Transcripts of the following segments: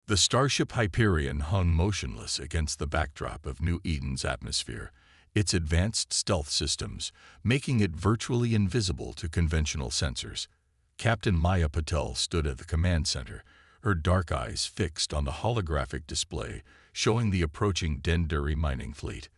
The starship Hyperion hung motionless against the backdrop of New Eden's atmosphere, its advanced stealth systems making it virtually invisible to conventional sensors. Captain Maya Patel stood at the command center, her dark eyes fixed on the holographic display showing the approaching Dendari mining fleet.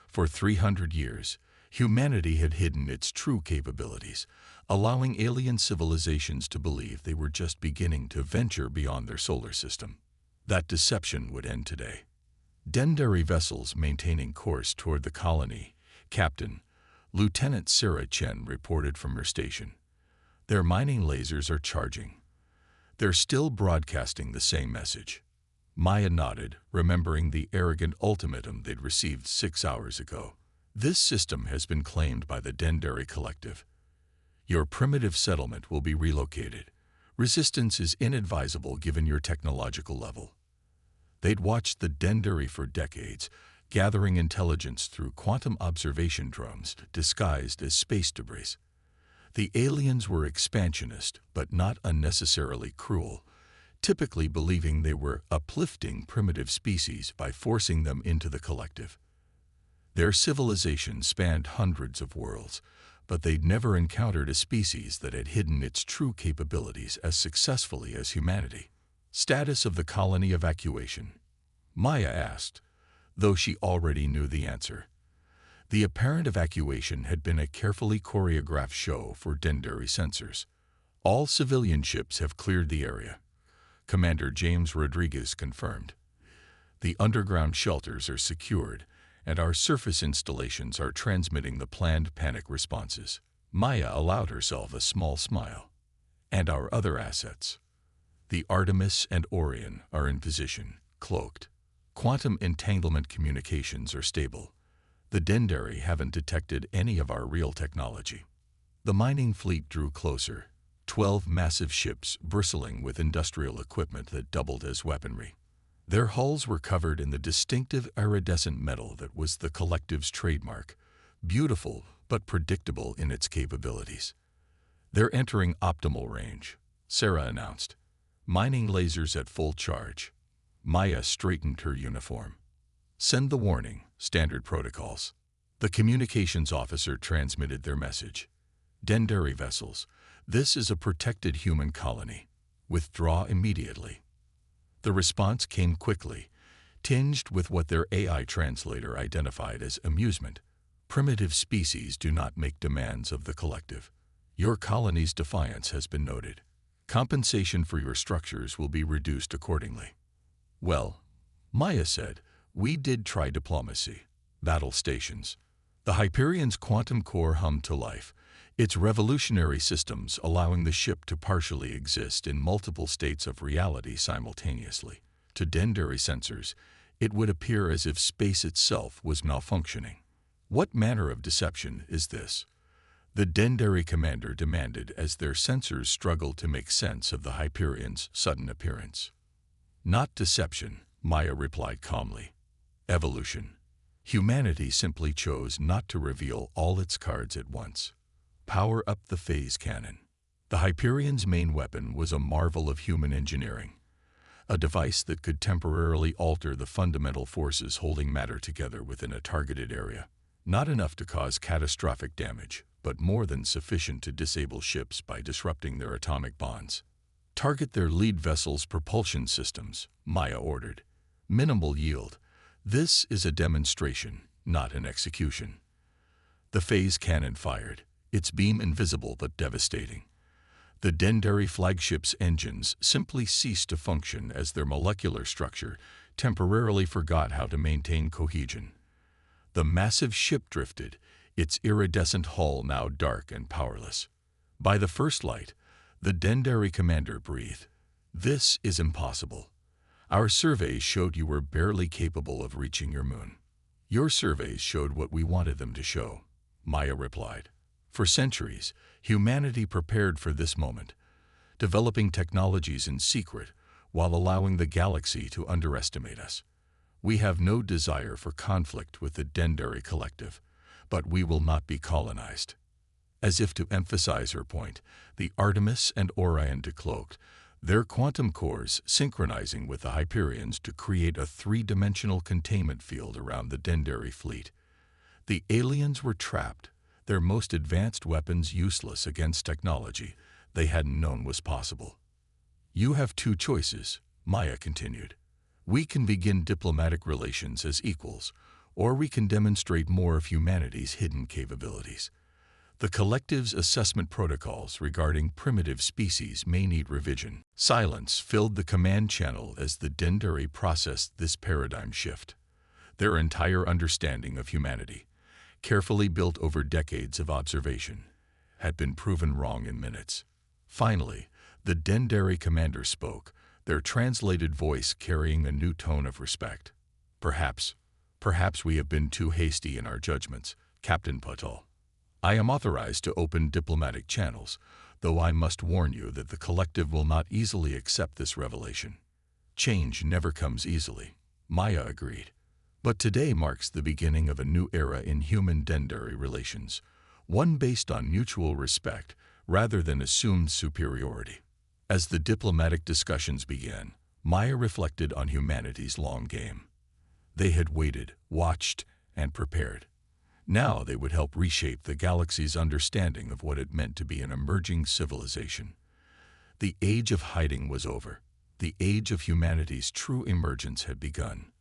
For 300 years, humanity had hidden its true capabilities, allowing alien civilizations to believe they were just beginning to venture beyond their solar system. That deception would end today. Dendari vessels maintaining course toward the colony. Captain, Lieutenant Sarah Chen reported from her station. Their mining lasers are charging. They're still broadcasting the same message. Maya nodded, remembering the arrogant ultimatum they'd received 6 hours ago. This system has been claimed by the Dendari Collective. Your primitive settlement will be relocated. Resistance is inadvisable given your technological level. They'd watched the Dendari for decades, gathering intelligence through quantum observation drones disguised as space debris. The aliens were expansionist, but not unnecessarily cruel, typically believing they were uplifting primitive species by forcing them into the collective. Their civilization spanned hundreds of worlds, but they'd never encountered a species that had hidden its true capabilities as successfully as humanity. Status of the colony evacuation? Maya asked, though she already knew the answer. The apparent evacuation had been a carefully choreographed show for Dendari sensors. All civilian ships have cleared the area, Commander James Rodriguez confirmed. The underground shelters are secured, and our surface installations are transmitting the planned panic responses. Maya allowed herself a small smile. And our other assets. The Artemis and Orion are in position, cloaked. Quantum entanglement communications are stable. The Dendari haven't detected any of our real technology. The mining fleet drew closer, 12 massive ships bristling with industrial equipment that doubled as weaponry. Their hulls were covered in the distinctive iridescent metal that was the collective's trademark, beautiful but predictable in its capabilities. They're entering optimal range, Sarah announced. Mining lasers at full charge. Maya straightened her uniform. Send the warning, standard protocols. The communications officer transmitted their message. Dendari vessels, this is a protected human colony. Withdraw immediately. The response came quickly, tinged with what their AI translator identified as amusement. Primitive species do not make demands of the collective. Your colony's defiance has been noted. Compensation for your structures will be reduced accordingly. Well, Maya said, we did try diplomacy. Battle stations. The Hyperion's quantum core hummed to life, its revolutionary systems allowing the ship to partially exist in multiple states of reality simultaneously. To Dendari sensors, it would appear as if space itself was malfunctioning. What manner of deception is this? The Dendari commander demanded as their sensors struggled to make sense of the Hyperion's sudden appearance. Not deception, Maya replied calmly. Evolution. Humanity simply chose not to reveal all its cards at once. Power up the phase cannon. The Hyperion's main weapon was a marvel of human engineering, a device that could temporarily alter the fundamental forces holding matter together within a targeted area. Not enough to cause catastrophic damage, but more than sufficient to disable ships by disrupting their atomic bonds. Target their lead vessel's propulsion systems, Maya ordered. Minimal yield. This is a demonstration, not an execution. The phase cannon fired, its beam invisible but devastating. The Dendari flagship's engines simply ceased to function as their molecular structure temporarily forgot how to maintain cohesion. The massive ship drifted, its iridescent hull now dark and powerless. By the first light, the Dendari commander breathed. This is impossible. Our surveys showed you were barely capable of reaching your moon. Your surveys showed what we wanted them to show, Maya replied. For centuries, humanity prepared for this moment, developing technologies in secret while allowing the galaxy to underestimate us. We have no desire for conflict with the Dendari collective, but we will not be colonized. As if to emphasize her point, the Artemis and Orion decloaked, their quantum cores synchronizing with the Hyperions to create a three-dimensional containment field around the Dendari fleet. The aliens were trapped, their most advanced weapons useless against technology they hadn't known was possible. "You have two choices," Maya continued. "We can begin diplomatic relations as equals, or we can demonstrate more of humanity's hidden capabilities. The collective's assessment protocols regarding primitive species may need revision." Silence filled the command channel as the Dendari processed this paradigm shift. Their entire understanding of humanity, carefully built over decades of observation, had been proven wrong in minutes. Finally, the Dendari commander spoke, their translated voice carrying a new tone of respect. Perhaps we have been too hasty in our judgments, Captain Patel. I am authorized to open diplomatic channels, though I must warn you that the collective will not easily accept this revelation." "Change never comes easily," Maya agreed. "But today marks the beginning of a new era in human-Dendari relations, one based on mutual respect rather than assumed superiority." As the diplomatic discussions began, Maya reflected on humanity's long game. They had waited, watched, and prepared. Now they would help reshape the galaxy's understanding of what it meant to be an emerging civilization. The age of hiding was over. The age of humanity's true emergence had begun.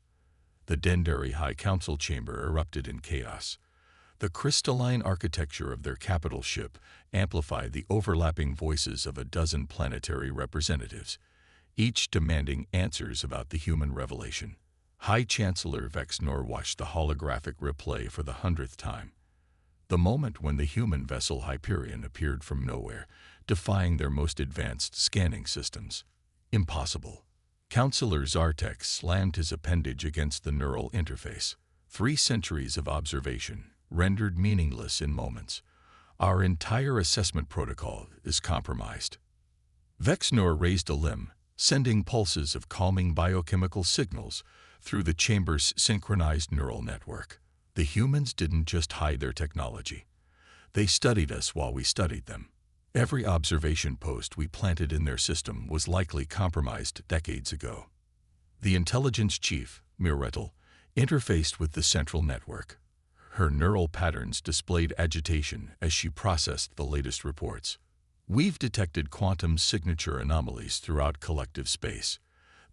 The Dendari High Council chamber erupted in chaos. The crystalline architecture of their capital ship amplified the overlapping voices of a dozen planetary representatives, each demanding answers about the human revelation. High Chancellor Vexnor watched the holographic replay for the 100th time. The moment when the human vessel Hyperion appeared from nowhere, defying their most advanced scanning systems. Impossible. Councillor Zartek slammed his appendage against the neural interface. 3 centuries of observation, rendered meaningless in moments. Our entire assessment protocol is compromised. Vexnor raised a limb, sending pulses of calming biochemical signals through the chamber's synchronized neural network. The humans didn't just hide their technology. They studied us while we studied them. Every observation post we planted in their system was likely compromised decades ago. The intelligence chief, Miretel, interfaced with the central network. Her neural patterns displayed agitation as she processed the latest reports. "We've detected quantum signature anomalies throughout collective space.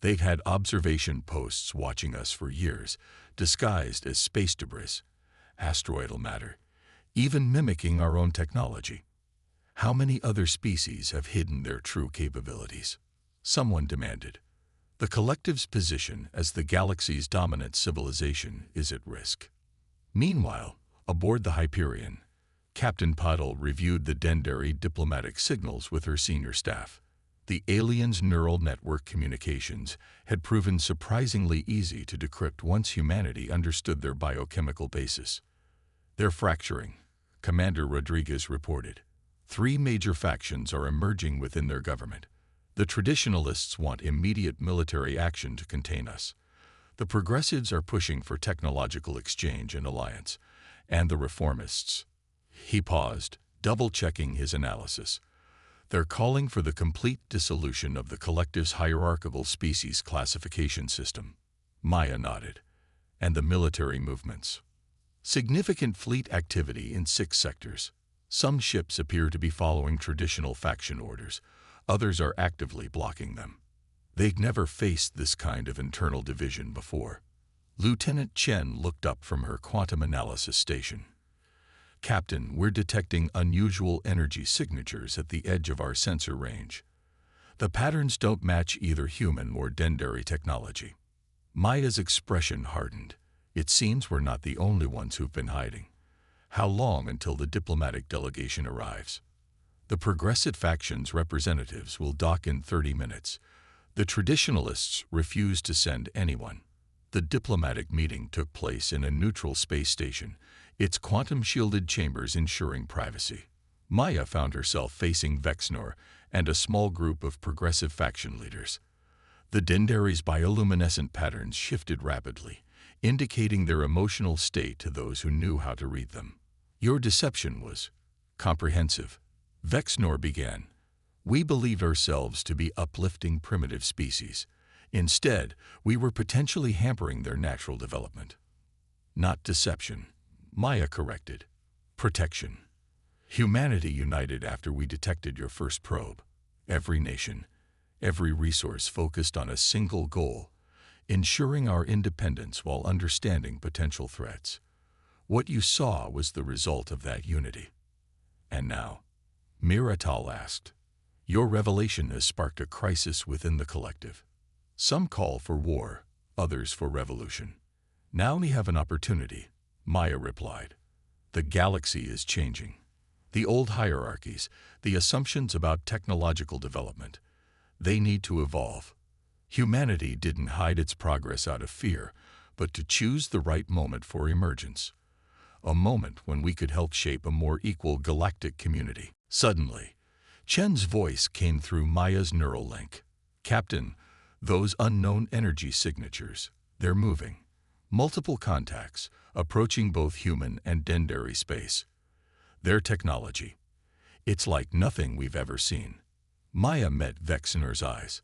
They've had observation posts watching us for years, disguised as space debris, asteroidal matter, even mimicking our own technology. How many other species have hidden their true capabilities?" Someone demanded. "The collective's position as the galaxy's dominant civilization is at risk." Meanwhile, aboard the Hyperion, Captain Patel reviewed the Dendari diplomatic signals with her senior staff. The aliens' neural network communications had proven surprisingly easy to decrypt once humanity understood their biochemical basis. "They're fracturing," Commander Rodriguez reported. 3 major factions are emerging within their government. The traditionalists want immediate military action to contain us. The progressives are pushing for technological exchange and alliance. And the reformists. He paused, double-checking his analysis. "They're calling for the complete dissolution of the collective's hierarchical species classification system." Maya nodded. "And the military movements." "Significant fleet activity in 6 sectors. Some ships appear to be following traditional faction orders. Others are actively blocking them. They've never faced this kind of internal division before." Lieutenant Chen looked up from her quantum analysis station. "Captain, we're detecting unusual energy signatures at the edge of our sensor range. The patterns don't match either human or Dendari technology." Maya's expression hardened. "It seems we're not the only ones who've been hiding. How long until the diplomatic delegation arrives?" "The progressive faction's representatives will dock in 30 minutes. The traditionalists refuse to send anyone." The diplomatic meeting took place in a neutral space station, its quantum-shielded chambers ensuring privacy. Maya found herself facing Vexnor and a small group of progressive faction leaders. The Dendari's bioluminescent patterns shifted rapidly, indicating their emotional state to those who knew how to read them. "Your deception was comprehensive," Vexnor began. We believed ourselves to be uplifting primitive species. Instead, we were potentially hampering their natural development. Not deception, Maya corrected. Protection. Humanity united after we detected your first probe. Every nation, every resource focused on a single goal, ensuring our independence while understanding potential threats. What you saw was the result of that unity. And now, Miratal asked, your revelation has sparked a crisis within the collective. Some call for war, others for revolution. Now we have an opportunity, Maya replied. The galaxy is changing. The old hierarchies, the assumptions about technological development, they need to evolve. Humanity didn't hide its progress out of fear, but to choose the right moment for emergence. A moment when we could help shape a more equal galactic community. Suddenly, Chen's voice came through Maya's neural link. Captain, those unknown energy signatures, they're moving. Multiple contacts, approaching both human and Dendari space. Their technology. It's like nothing we've ever seen. Maya met Vexenor's eyes.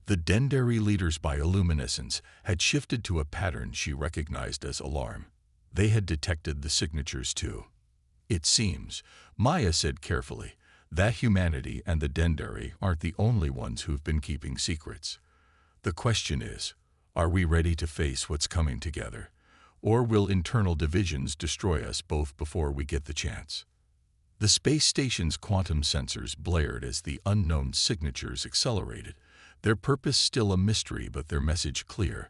The Dendari leader's bioluminescence had shifted to a pattern she recognized as alarm. They had detected the signatures too. It seems, Maya said carefully, that humanity and the Dendari aren't the only ones who've been keeping secrets. The question is, are we ready to face what's coming together? Or will internal divisions destroy us both before we get the chance? The space station's quantum sensors blared as the unknown signatures accelerated, their purpose still a mystery but their message clear.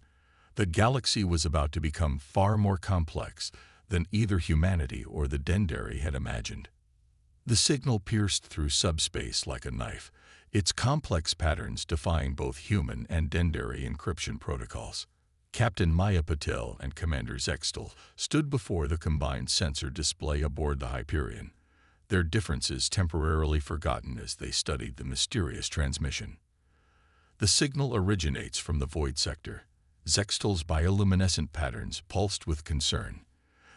The galaxy was about to become far more complex than either humanity or the Dendari had imagined. The signal pierced through subspace like a knife, its complex patterns defying both human and Dendari encryption protocols. Captain Maya Patel and Commander Zextal stood before the combined sensor display aboard the Hyperion, their differences temporarily forgotten as they studied the mysterious transmission. The signal originates from the void sector. Zextal's bioluminescent patterns pulsed with concern.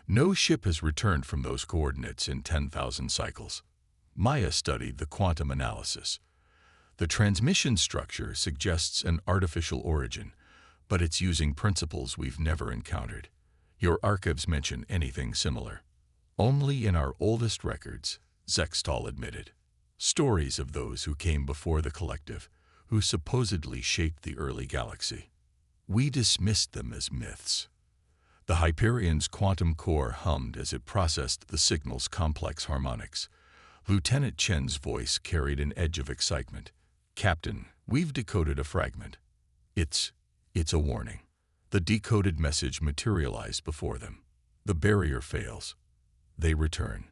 No ship has returned from those coordinates in 10,000 cycles. Maya studied the quantum analysis. The transmission structure suggests an artificial origin, but it's using principles we've never encountered. Your archives mention anything similar. Only in our oldest records, Zextal admitted. Stories of those who came before the collective, who supposedly shaped the early galaxy. We dismissed them as myths. The Hyperion's quantum core hummed as it processed the signal's complex harmonics. Lieutenant Chen's voice carried an edge of excitement. Captain, we've decoded a fragment. It's a warning. The decoded message materialized before them. The barrier fails. They return.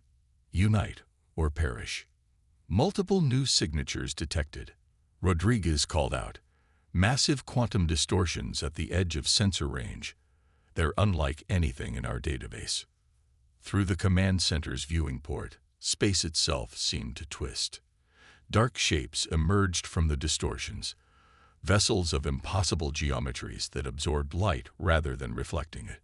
Unite or perish. Multiple new signatures detected. Rodriguez called out. Massive quantum distortions at the edge of sensor range. They're unlike anything in our database. Through the command center's viewing port, space itself seemed to twist. Dark shapes emerged from the distortions, vessels of impossible geometries that absorbed light rather than reflecting it.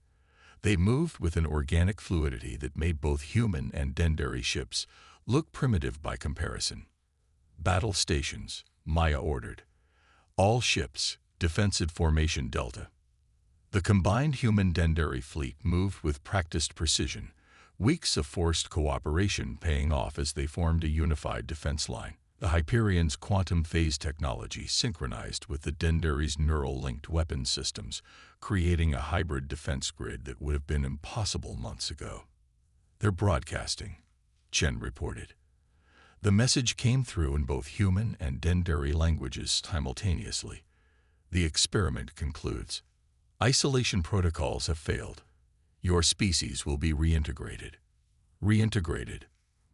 They moved with an organic fluidity that made both human and Dendari ships look primitive by comparison. Battle stations, Maya ordered. All ships, defensive formation Delta. The combined human Dendari fleet moved with practiced precision, weeks of forced cooperation paying off as they formed a unified defense line. The Hyperion's quantum phase technology synchronized with the Dendari's neural-linked weapons systems, creating a hybrid defense grid that would have been impossible months ago. They're broadcasting, Chen reported. The message came through in both human and Dendari languages simultaneously. The experiment concludes. Isolation protocols have failed. Your species will be reintegrated. Reintegrated.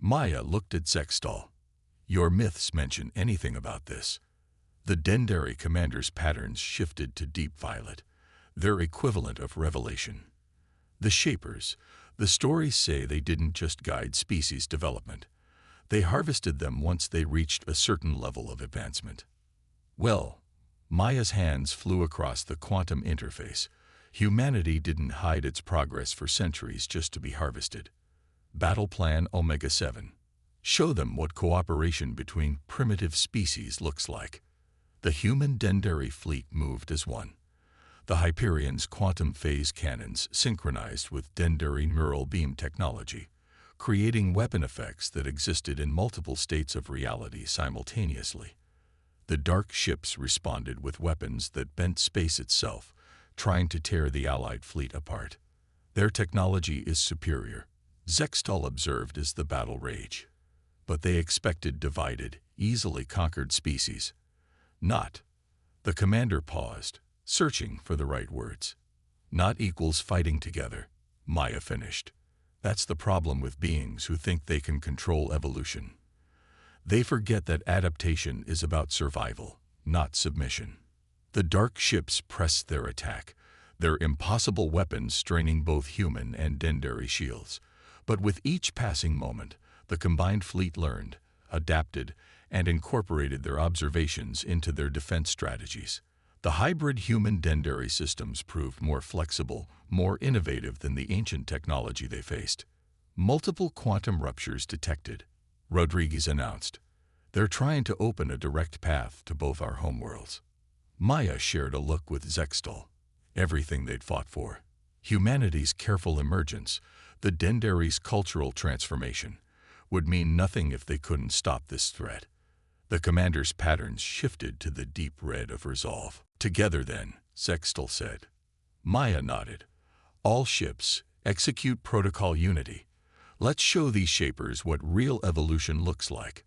Maya looked at Zextal. Your myths mention anything about this. The Dendari commander's patterns shifted to deep violet, their equivalent of revelation. The Shapers, the stories say they didn't just guide species development. They harvested them once they reached a certain level of advancement. Well, Maya's hands flew across the quantum interface. Humanity didn't hide its progress for centuries just to be harvested. Battle Plan Omega-7. Show them what cooperation between primitive species looks like. The human Dendari fleet moved as one. The Hyperion's quantum phase cannons synchronized with Dendari neural beam technology, creating weapon effects that existed in multiple states of reality simultaneously. The dark ships responded with weapons that bent space itself, trying to tear the Allied fleet apart. Their technology is superior, Zextal observed as the battle raged. But they expected divided, easily conquered species. Not. The commander paused, searching for the right words. Not equals fighting together, Maya finished. That's the problem with beings who think they can control evolution. They forget that adaptation is about survival, not submission. The dark ships pressed their attack, their impossible weapons straining both human and Dendari shields. But with each passing moment, the combined fleet learned, adapted, and incorporated their observations into their defense strategies. The hybrid human Dendari systems proved more flexible, more innovative than the ancient technology they faced. Multiple quantum ruptures detected, Rodriguez announced. They're trying to open a direct path to both our homeworlds. Maya shared a look with Zextal. Everything they'd fought for. Humanity's careful emergence, the Dendari's cultural transformation, would mean nothing if they couldn't stop this threat. The commander's patterns shifted to the deep red of resolve. Together then, Zextal said. Maya nodded. All ships, execute protocol unity. Let's show these shapers what real evolution looks like.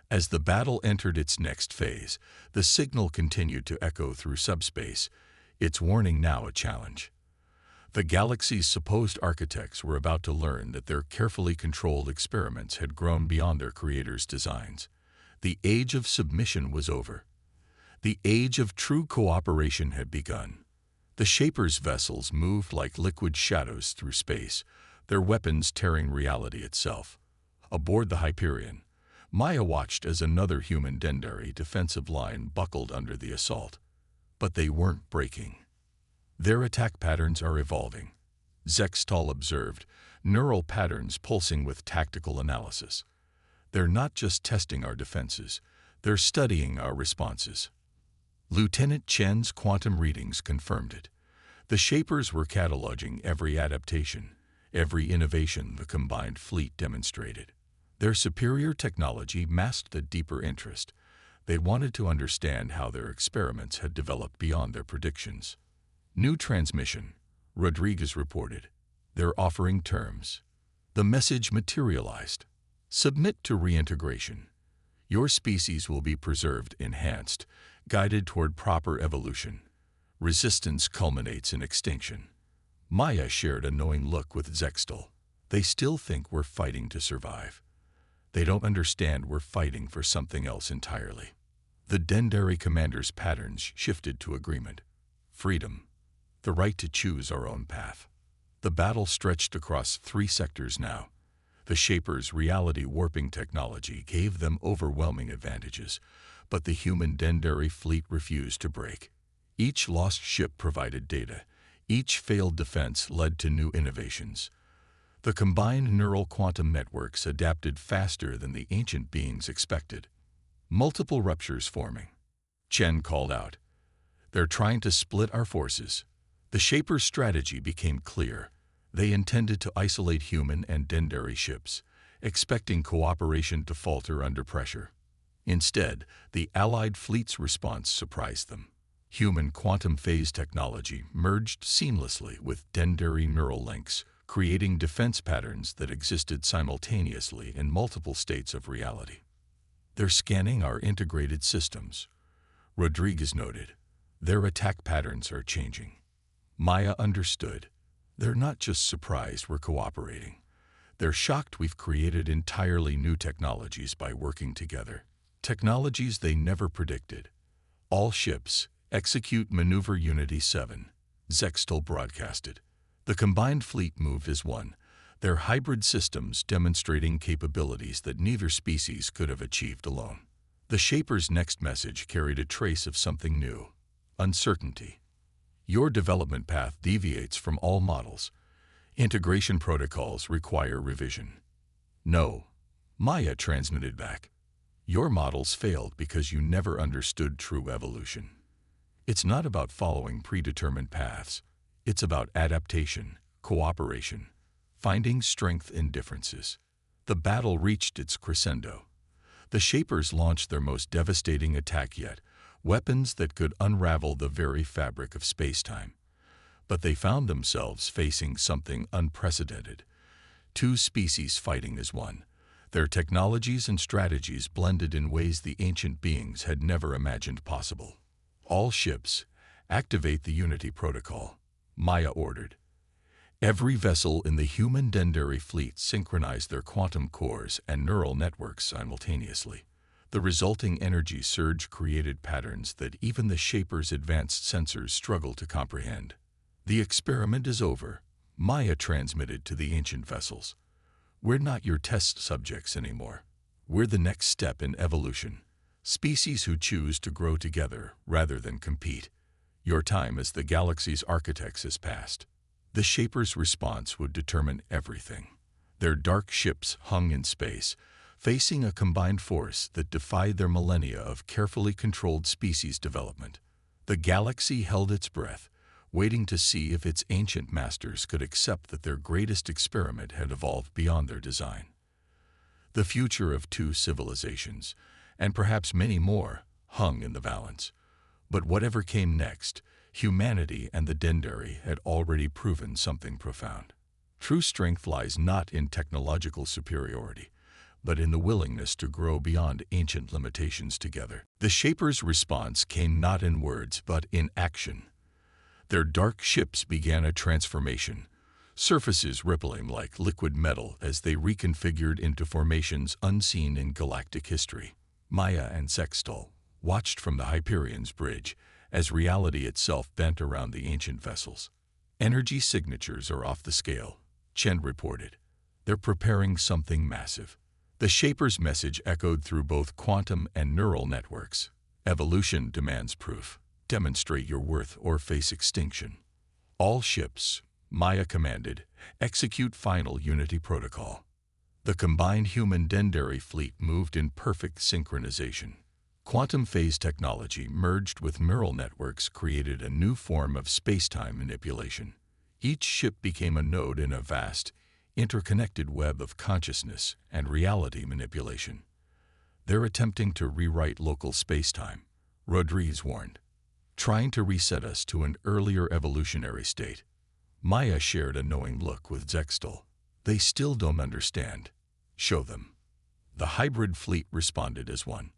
As the battle entered its next phase, the signal continued to echo through subspace, its warning now a challenge. The galaxy's supposed architects were about to learn that their carefully controlled experiments had grown beyond their creators' designs. The age of submission was over. The age of true cooperation had begun. The Shapers' vessels moved like liquid shadows through space, their weapons tearing reality itself. Aboard the Hyperion, Maya watched as another human Dendari defensive line buckled under the assault. But they weren't breaking. Their attack patterns are evolving, Zextal observed, neural patterns pulsing with tactical analysis. They're not just testing our defenses, they're studying our responses. Lieutenant Chen's quantum readings confirmed it. The Shapers were cataloging every adaptation, every innovation the combined fleet demonstrated. Their superior technology masked a deeper interest. They wanted to understand how their experiments had developed beyond their predictions. New transmission, Rodriguez reported. They're offering terms. The message materialized. Submit to reintegration. Your species will be preserved, enhanced, guided toward proper evolution. Resistance culminates in extinction. Maya shared a knowing look with Zextal. They still think we're fighting to survive. They don't understand we're fighting for something else entirely. The Dendari commander's patterns shifted to agreement. Freedom. The right to choose our own path. The battle stretched across 3 sectors now. The Shapers' reality-warping technology gave them overwhelming advantages, but the human Dendari fleet refused to break. Each lost ship provided data. Each failed defense led to new innovations. The combined neural quantum networks adapted faster than the ancient beings expected. Multiple ruptures forming. Chen called out. They're trying to split our forces. The Shapers' strategy became clear. They intended to isolate human and Dendari ships, expecting cooperation to falter under pressure. Instead, the Allied fleet's response surprised them. Human quantum phase technology merged seamlessly with Dendari neural links, creating defense patterns that existed simultaneously in multiple states of reality. They're scanning our integrated systems, Rodriguez noted. Their attack patterns are changing. Maya understood. They're not just surprised we're cooperating. They're shocked we've created entirely new technologies by working together. Technologies they never predicted. All ships, execute Maneuver Unity 7, Zextal broadcasted. The combined fleet moved as one, their hybrid systems demonstrating capabilities that neither species could have achieved alone. The Shapers' next message carried a trace of something new. Uncertainty. Your development path deviates from all models. Integration protocols require revision. No, Maya transmitted back. Your models failed because you never understood true evolution. It's not about following predetermined paths. It's about adaptation, cooperation, finding strength in differences. The battle reached its crescendo. The Shapers launched their most devastating attack yet, weapons that could unravel the very fabric of space-time. But they found themselves facing something unprecedented. Two species fighting as one. Their technologies and strategies blended in ways the ancient beings had never imagined possible. All ships, activate the Unity Protocol, Maya ordered. Every vessel in the human Dendari fleet synchronized their quantum cores and neural networks simultaneously. The resulting energy surge created patterns that even the Shapers' advanced sensors struggled to comprehend. The experiment is over, Maya transmitted to the ancient vessels. We're not your test subjects anymore. We're the next step in evolution. Species who choose to grow together rather than compete. Your time as the galaxy's architects has passed. The Shapers' response would determine everything. Their dark ships hung in space, facing a combined force that defied their millennia of carefully controlled species development. The galaxy held its breath, waiting to see if its ancient masters could accept that their greatest experiment had evolved beyond their design. The future of two civilizations, and perhaps many more, hung in the balance. But whatever came next, humanity and the Dendari had already proven something profound. True strength lies not in technological superiority, but in the willingness to grow beyond ancient limitations together. The Shapers' response came not in words, but in action. Their dark ships began a transformation, surfaces rippling like liquid metal as they reconfigured into formations unseen in galactic history. Maya and Sextol watched from the Hyperion's bridge as reality itself bent around the ancient vessels. Energy signatures are off the scale, Chen reported. They're preparing something massive. The Shapers' message echoed through both quantum and neural networks. Evolution demands proof. Demonstrate your worth or face extinction. All ships, Maya commanded, execute final Unity Protocol. The combined human Dendari fleet moved in perfect synchronization. Quantum phase technology merged with neural networks created a new form of space-time manipulation. Each ship became a node in a vast, interconnected web of consciousness and reality manipulation. They're attempting to rewrite local space-time, Rodriguez warned. Trying to reset us to an earlier evolutionary state. Maya shared a knowing look with Zextal. They still don't understand. Show them. The hybrid fleet responded as one.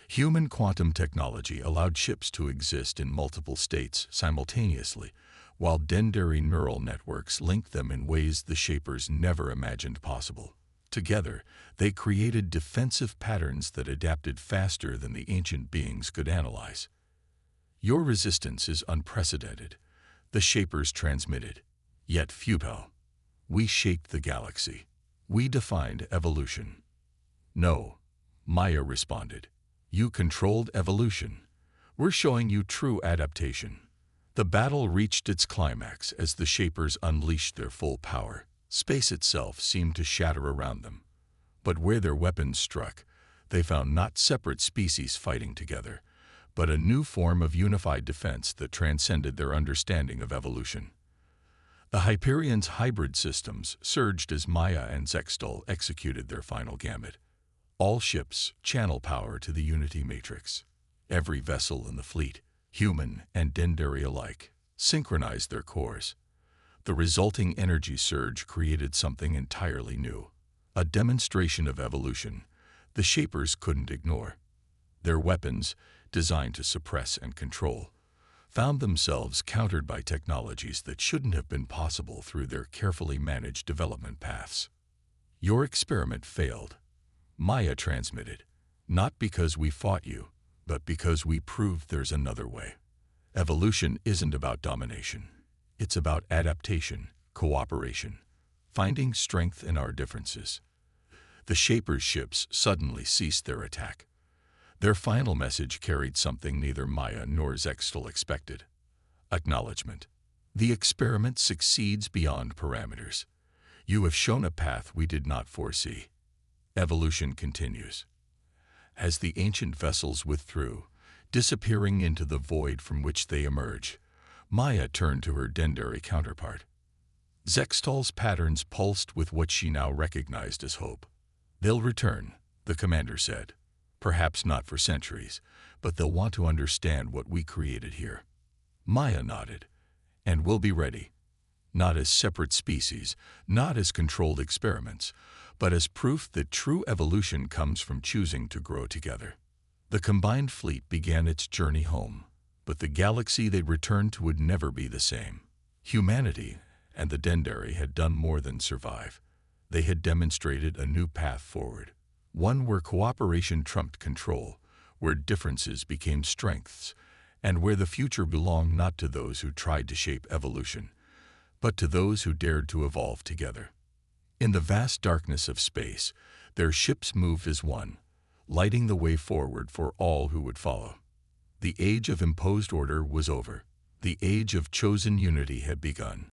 Human quantum technology allowed ships to exist in multiple states simultaneously, while Dendari neural networks linked them in ways the Shapers never imagined possible. Together, they created defensive patterns that adapted faster than the ancient beings could analyze. Your resistance is unprecedented, the Shapers transmitted, yet futile. We shaped the galaxy. We defined evolution. No, Maya responded. You controlled evolution. We're showing you true adaptation. The battle reached its climax as the Shapers unleashed their full power. Space itself seemed to shatter around them. But where their weapons struck, they found not separate species fighting together, but a new form of unified defense that transcended their understanding of evolution. The Hyperion's hybrid systems surged as Maya and Zextal executed their final gambit. All ships channel power to the Unity Matrix. Every vessel in the fleet, human and Dendari alike, synchronized their cores. The resulting energy surge created something entirely new. A demonstration of evolution the Shapers couldn't ignore. Their weapons, designed to suppress and control, found themselves countered by technologies that shouldn't have been possible through their carefully managed development paths. Your experiment failed, Maya transmitted, not because we fought you, but because we proved there's another way. Evolution isn't about domination. It's about adaptation, cooperation, finding strength in our differences. The Shapers' ships suddenly ceased their attack. Their final message carried something neither Maya nor Zextal expected. Acknowledgement. The experiment succeeds beyond parameters. You have shown a path we did not foresee. Evolution continues. As the ancient vessels withdrew, disappearing into the void from which they emerge, Maya turned to her Dendari counterpart. Zextal's patterns pulsed with what she now recognized as hope. "They'll return," the commander said. "Perhaps not for centuries, but they'll want to understand what we created here." Maya nodded. "And we'll be ready. Not as separate species, not as controlled experiments, but as proof that true evolution comes from choosing to grow together." The combined fleet began its journey home, but the galaxy they returned to would never be the same. Humanity and the Dendari had done more than survive. They had demonstrated a new path forward, one where cooperation trumped control, where differences became strengths, and where the future belonged not to those who tried to shape evolution, but to those who dared to evolve together. In the vast darkness of space, their ships moved as one, lighting the way forward for all who would follow. The age of imposed order was over. The age of chosen unity had begun.